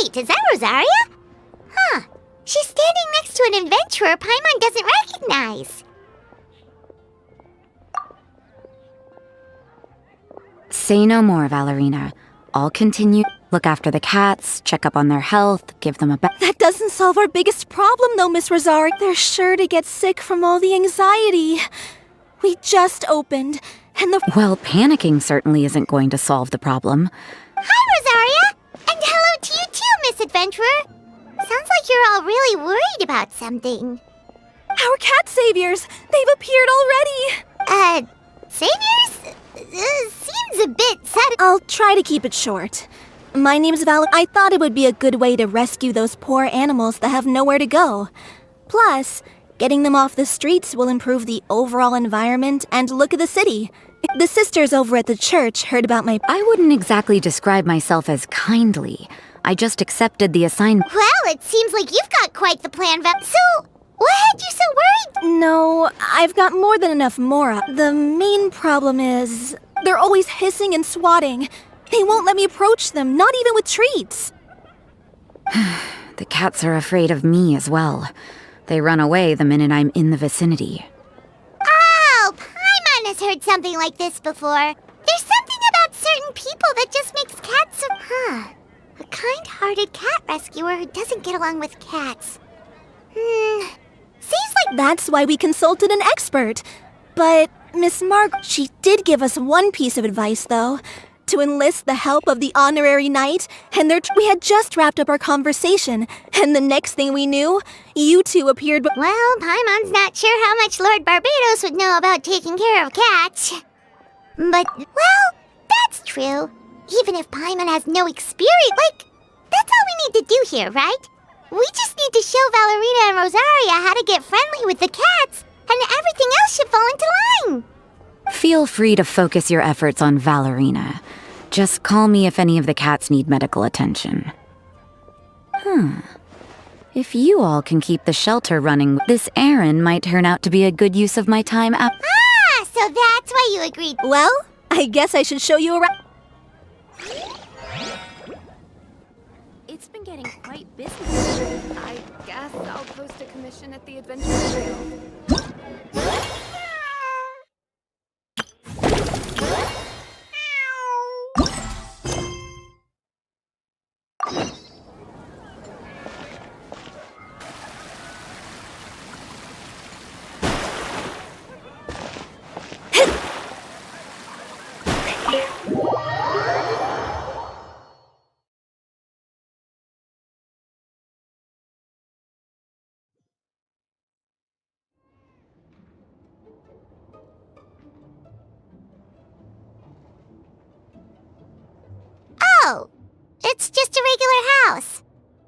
Wait, is that Rosaria? Huh. She's standing next to an adventurer Paimon doesn't recognize. Say no more, Valerina. I'll continue. Look after the cats, check up on their health, give them a bath. That doesn't solve our biggest problem, though, Miss Rosario. They're sure to get sick from all the anxiety. We just opened, and Well, panicking certainly isn't going to solve the problem. Hi, Rosaria! And hello to you too, Miss Adventurer. Sounds like you're all really worried about something. Our cat saviors! They've appeared already! Saviors? Seems a bit sudden. I'll try to keep it short. My name's Val. I thought it would be a good way to rescue those poor animals that have nowhere to go. Plus, getting them off the streets will improve the overall environment and look of the city. The sisters over at the church heard about my— I wouldn't exactly describe myself as kindly. I just accepted the assignment. Well, it seems like you've got quite the plan, So, what had you so worried? No, I've got more than enough Mora. The main problem is they're always hissing and swatting. They won't let me approach them, not even with treats. The cats are afraid of me as well. They run away the minute I'm in the vicinity. Oh, Paimon has heard something like this before. There's something about certain people that just makes cats a kind-hearted cat rescuer who doesn't get along with cats. Seems like— That's why we consulted an expert. But Miss Margaret, she did give us one piece of advice, though. To enlist the help of the honorary knight, and we had just wrapped up our conversation, and the next thing we knew, you two appeared. Well, Paimon's not sure how much Lord Barbados would know about taking care of cats. But, well, that's true. Even if Paimon has no experience, that's all we need to do here, right? We just need to show Valerina and Rosaria how to get friendly with the cats, and everything else should fall into line. Feel free to focus your efforts on Valerina. Just call me if any of the cats need medical attention. If you all can keep the shelter running, this errand might turn out to be a good use of my time So that's why you agreed. Well, I guess I should show you around. It's been getting quite busy. I guess I'll post a commission at the Adventure Trail. Oh, it's just a regular house.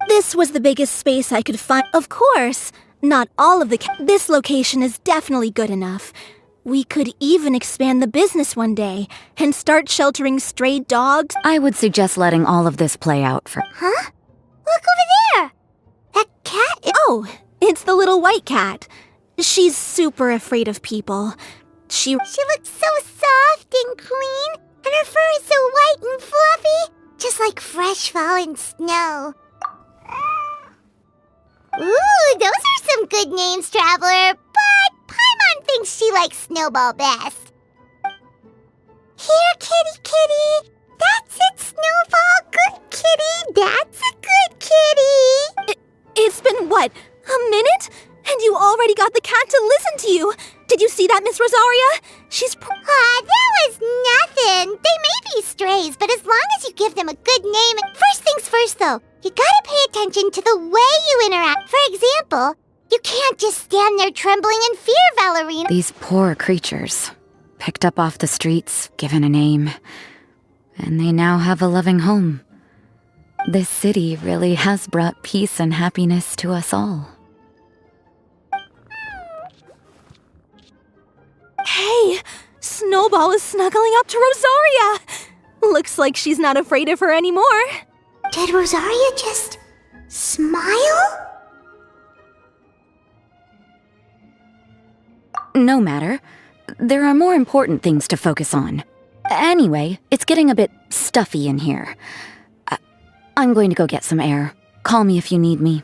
This was the biggest space I could find. Of course, not all of the this location is definitely good enough. We could even expand the business one day and start sheltering stray dogs. I would suggest letting all of this play out for— Huh? Look over there! That cat Oh, it's the little white cat. She's super afraid of people. She looks so soft and clean, and her fur is so white and fluffy, just like fresh fallen snow. Ooh, those are some good names, Traveler, but Paimon thinks she likes Snowball best. Here, kitty. That's it, Snowball. Good kitty. That's a good kitty. It's been, what, a minute? And you already got the cat to listen to you. Did you see that, Miss Rosaria? She's that was nothing. They may be strays, but as long as you give them a good name— First things first, though. You gotta pay attention to the way you interact. For example, you can't just stand there trembling in fear, Valerina. These poor creatures. Picked up off the streets, given a name. And they now have a loving home. This city really has brought peace and happiness to us all. Hey, Snowball is snuggling up to Rosaria. Looks like she's not afraid of her anymore. Did Rosaria just smile? No matter. There are more important things to focus on. Anyway, it's getting a bit stuffy in here. I'm going to go get some air. Call me if you need me.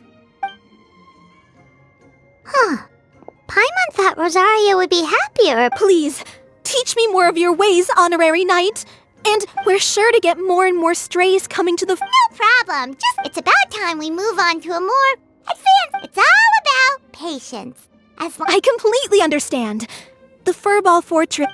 Paimon thought Rosario would be happier. Please, teach me more of your ways, honorary knight. And we're sure to get more and more strays coming to the No problem. Just it's about time we move on to a more advanced. It's all about patience. As long I completely understand. The Furball Fortress.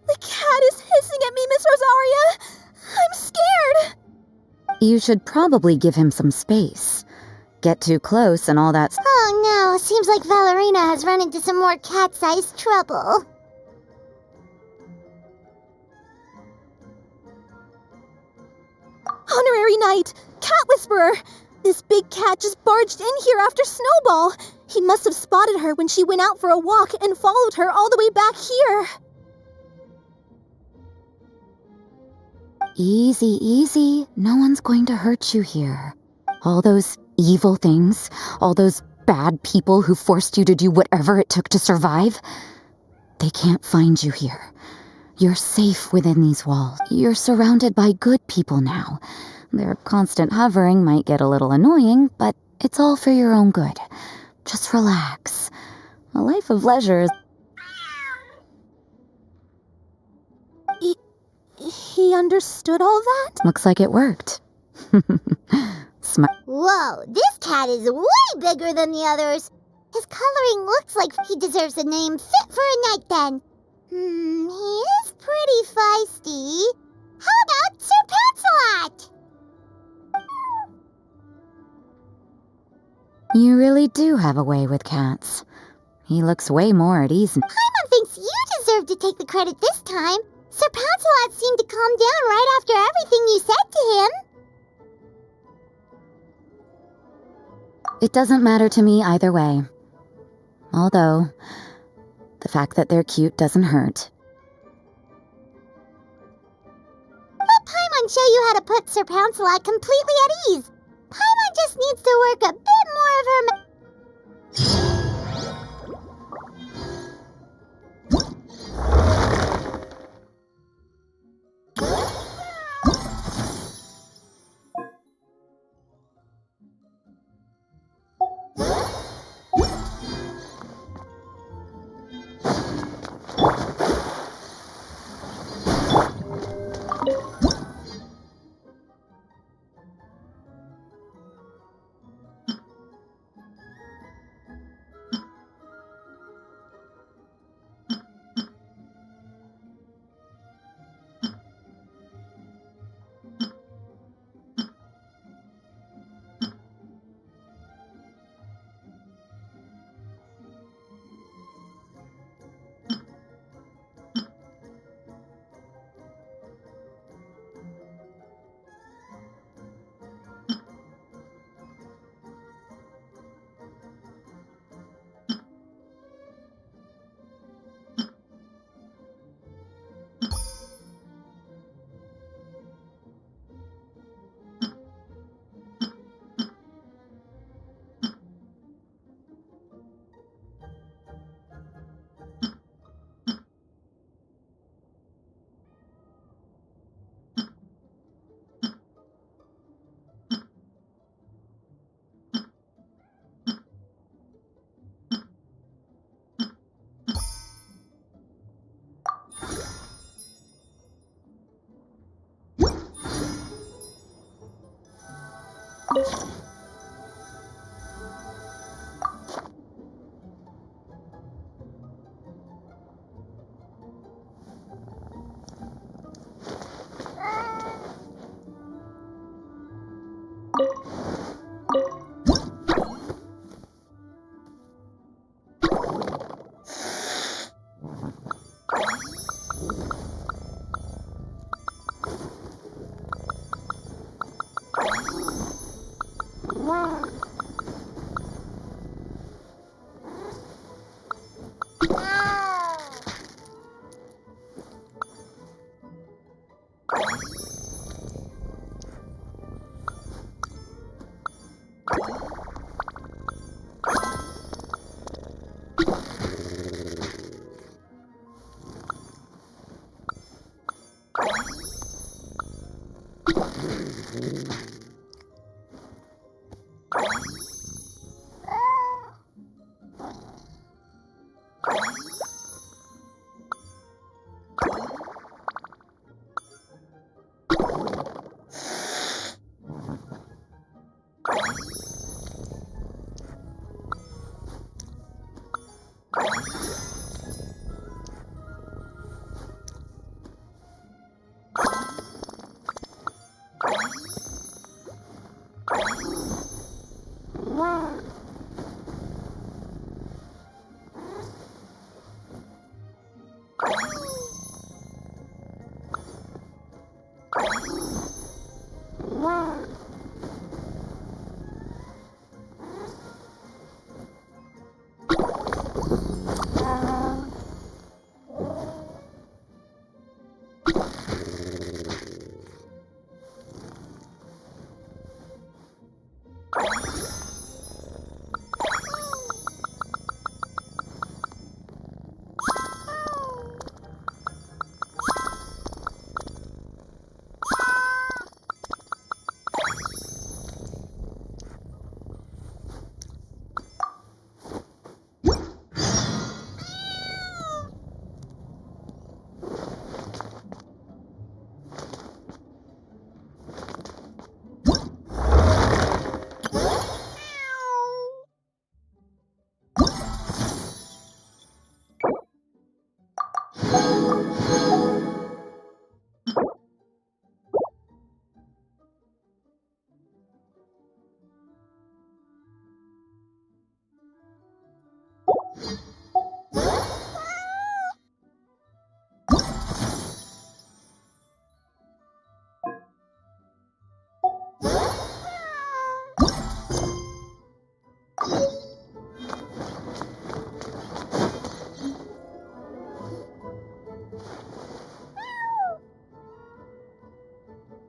The cat is hissing at me, Miss Rosaria! I'm scared! You should probably give him some space. Get too close and all that. Oh no, seems like Valerina has run into some more cat-sized trouble. Honorary Knight! Cat Whisperer! This big cat just barged in here after Snowball! He must have spotted her when she went out for a walk and followed her all the way back here! Easy, easy. No one's going to hurt you here. All those evil things, all those bad people who forced you to do whatever it took to survive, they can't find you here. You're safe within these walls. You're surrounded by good people now. Their constant hovering might get a little annoying, but it's all for your own good. Just relax. A life of leisure is... He understood all that? Looks like it worked. Whoa, this cat is way bigger than the others. His coloring looks like he deserves a name fit for a knight then. He is pretty feisty. How about Sir Lancelot? You really do have a way with cats. He looks way more at ease. Paimon thinks you deserve to take the credit this time. Sir Lancelot seemed to calm down right after everything you said to him. It doesn't matter to me either way. Although, the fact that they're cute doesn't hurt. Let Paimon show you how to put Sir Lancelot completely at ease. Paimon just needs to work a bit more of her...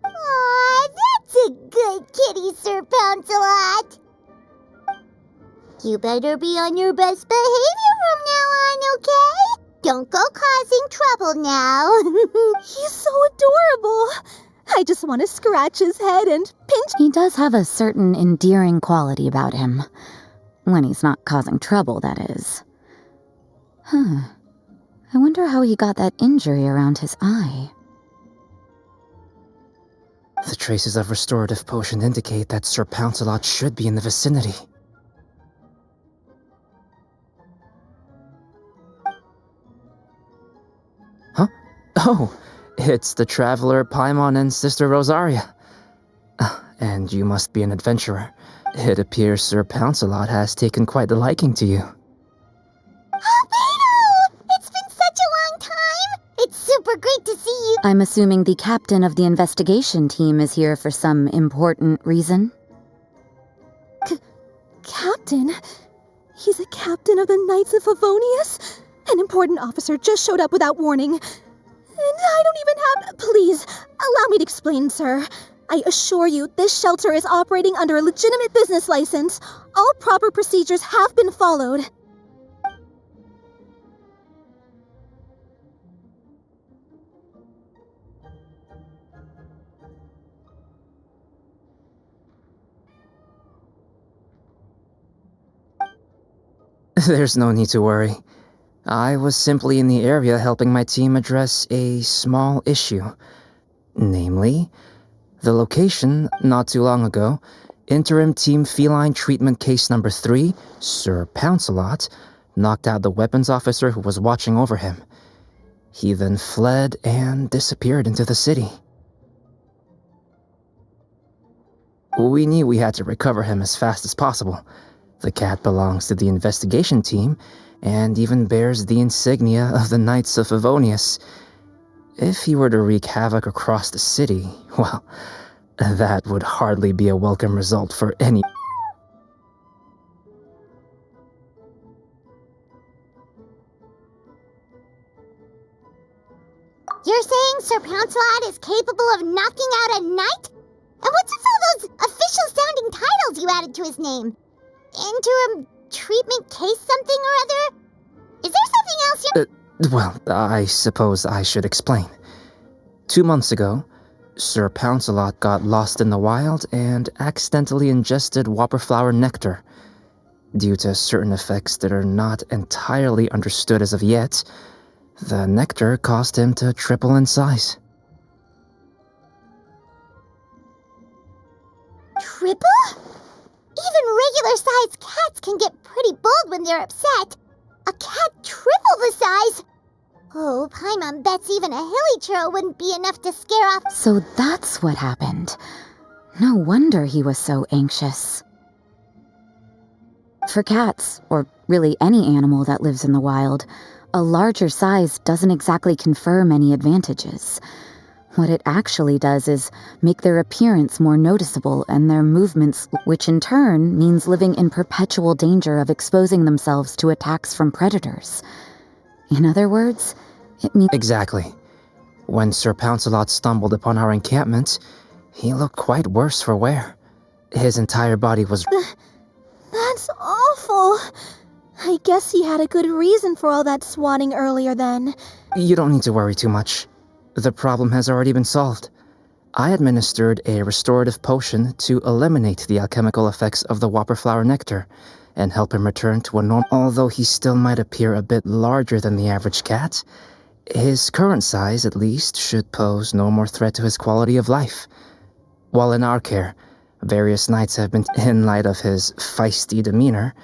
Aw, that's a good kitty, Sir Pouncelot. You better be on your best behavior from now on, okay? Don't go causing trouble now. He's so adorable. I just want to scratch his head and pinch. He does have a certain endearing quality about him. When he's not causing trouble, that is. I wonder how he got that injury around his eye. The traces of restorative potion indicate that Sir Pouncelot should be in the vicinity. Huh? Oh, it's the traveler Paimon and Sister Rosaria. And you must be an adventurer. It appears Sir Pouncelot has taken quite a liking to you. Albedo! It's been such a long time! It's super great to see you! I'm assuming the captain of the investigation team is here for some important reason? Captain? He's a captain of the Knights of Favonius? An important officer just showed up without warning. And I don't even have... Please, allow me to explain, sir. I assure you, this shelter is operating under a legitimate business license. All proper procedures have been followed. There's no need to worry. I was simply in the area helping my team address a small issue. Namely, the location, not too long ago, Interim Team Feline Treatment Case Number 3, Sir Pouncelot, knocked out the weapons officer who was watching over him. He then fled and disappeared into the city. We knew we had to recover him as fast as possible. The cat belongs to the investigation team and even bears the insignia of the Knights of Favonius. If he were to wreak havoc across the city, well, that would hardly be a welcome result for any... You're saying Sir Pouncelot is capable of knocking out a knight? And what's with all those official-sounding titles you added to his name? Interim treatment case something or other? Is there something else you... Well, I suppose I should explain. 2 months ago, Sir Pouncelot got lost in the wild and accidentally ingested whopperflower nectar. Due to certain effects that are not entirely understood as of yet, the nectar caused him to triple in size. Triple? Even regular-sized cats can get pretty bold when they're upset. A cat triple the size? Oh, Paimon bets even a hilly churl wouldn't be enough to scare off... So that's what happened. No wonder he was so anxious. For cats, or really any animal that lives in the wild, a larger size doesn't exactly confer many advantages. What it actually does is make their appearance more noticeable and their movements, which in turn means living in perpetual danger of exposing themselves to attacks from predators. In other words, it means... Exactly. When Sir Pouncelot stumbled upon our encampment, he looked quite worse for wear. His entire body was... That's awful. I guess he had a good reason for all that swatting earlier then. You don't need to worry too much. The problem has already been solved. I administered a restorative potion to eliminate the alchemical effects of the whopperflower nectar and help him return to a normal... Although he still might appear a bit larger than the average cat, his current size, at least, should pose no more threat to his quality of life. While in our care, various knights have been... In light of his feisty demeanor,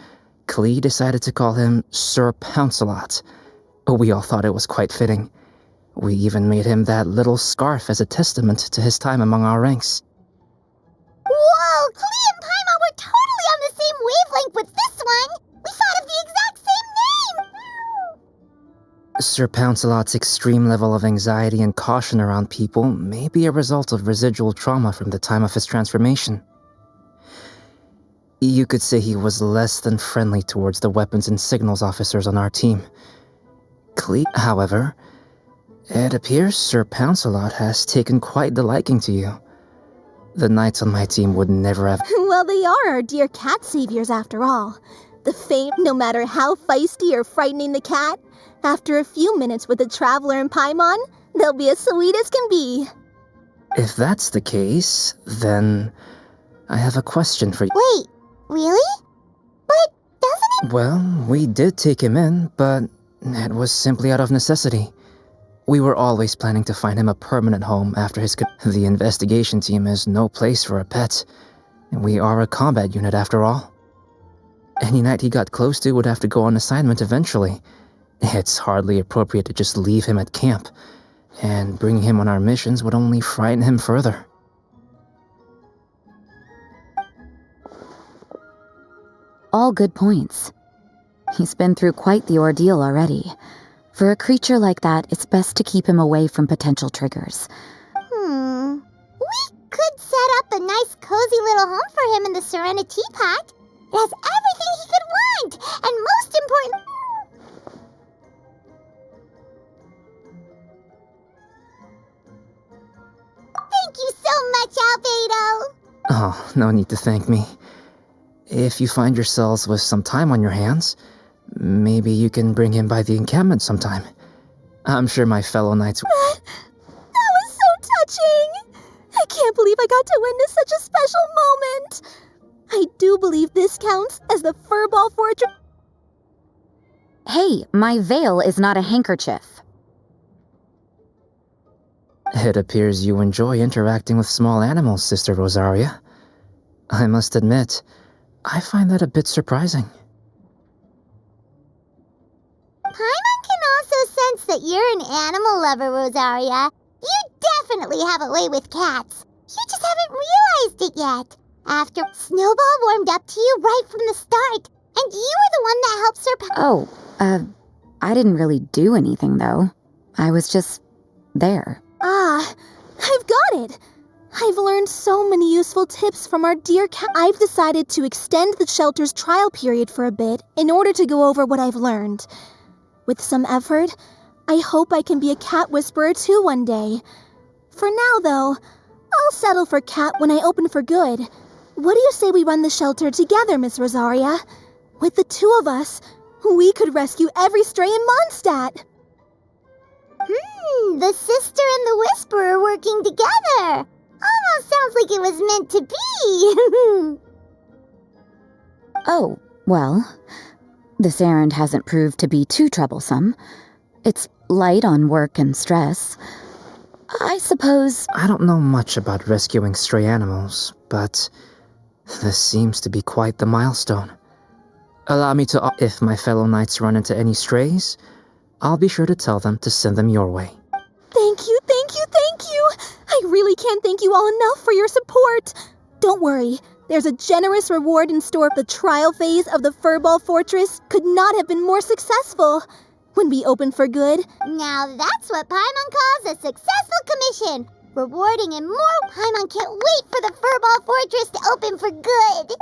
Klee decided to call him Sir Pouncelot. We all thought it was quite fitting. We even made him that little scarf as a testament to his time among our ranks. Whoa, Klee and Paimon were totally on the same wavelength with this one! We thought of the exact same name! Sir Pouncelot's extreme level of anxiety and caution around people may be a result of residual trauma from the time of his transformation. You could say he was less than friendly towards the weapons and signals officers on our team. Klee, however, it appears Sir Pouncelot has taken quite the liking to you. The knights on my team would never have... Well, they are our dear cat saviors after all. The fame, no matter how feisty or frightening the cat, after a few minutes with the Traveler and Paimon, they'll be as sweet as can be. If that's the case, then I have a question for you. Wait, really? But doesn't it... Well, we did take him in, but it was simply out of necessity. We were always planning to find him a permanent home after his... The investigation team is no place for a pet. We are a combat unit after all. Any knight he got close to would have to go on assignment eventually. It's hardly appropriate to just leave him at camp, and bringing him on our missions would only frighten him further. All good points. He's been through quite the ordeal already. For a creature like that, it's best to keep him away from potential triggers. We could set up a nice cozy little home for him in the Serenity Pot. It has everything he could want, and most important... Thank you so much, Albedo! Oh, no need to thank me. If you find yourselves with some time on your hands, maybe you can bring him by the encampment sometime. I'm sure my fellow knights... That was so touching! I can't believe I got to witness such a special moment! I do believe this counts as the Furball Fortress... Hey, my veil is not a handkerchief. It appears you enjoy interacting with small animals, Sister Rosaria. I must admit, I find that a bit surprising. Paimon can also sense that you're an animal lover, Rosaria. You definitely have a way with cats. You just haven't realized it yet. After Snowball warmed up to you right from the start, and you were the one that helped Oh, I didn't really do anything, though. I was just there. Ah, I've got it! I've learned so many useful tips from our dear cat. I've decided to extend the shelter's trial period for a bit in order to go over what I've learned. With some effort, I hope I can be a cat whisperer too one day. For now, though, I'll settle for cat when I open for good. What do you say we run the shelter together, Miss Rosaria? With the two of us, we could rescue every stray in Mondstadt. the sister and the whisperer working together. Almost sounds like it was meant to be. Oh, well, this errand hasn't proved to be too troublesome. It's light on work and stress. I suppose... I don't know much about rescuing stray animals, but this seems to be quite the milestone. Allow me to... If my fellow knights run into any strays, I'll be sure to tell them to send them your way. Thank you, thank you, thank you! I really can't thank you all enough for your support. Don't worry, there's a generous reward in store. The trial phase of the Furball Fortress could not have been more successful. When we open for good... Now that's what Paimon calls a successful commission. Rewarding and more. Paimon can't wait for the Furball Fortress to open for good.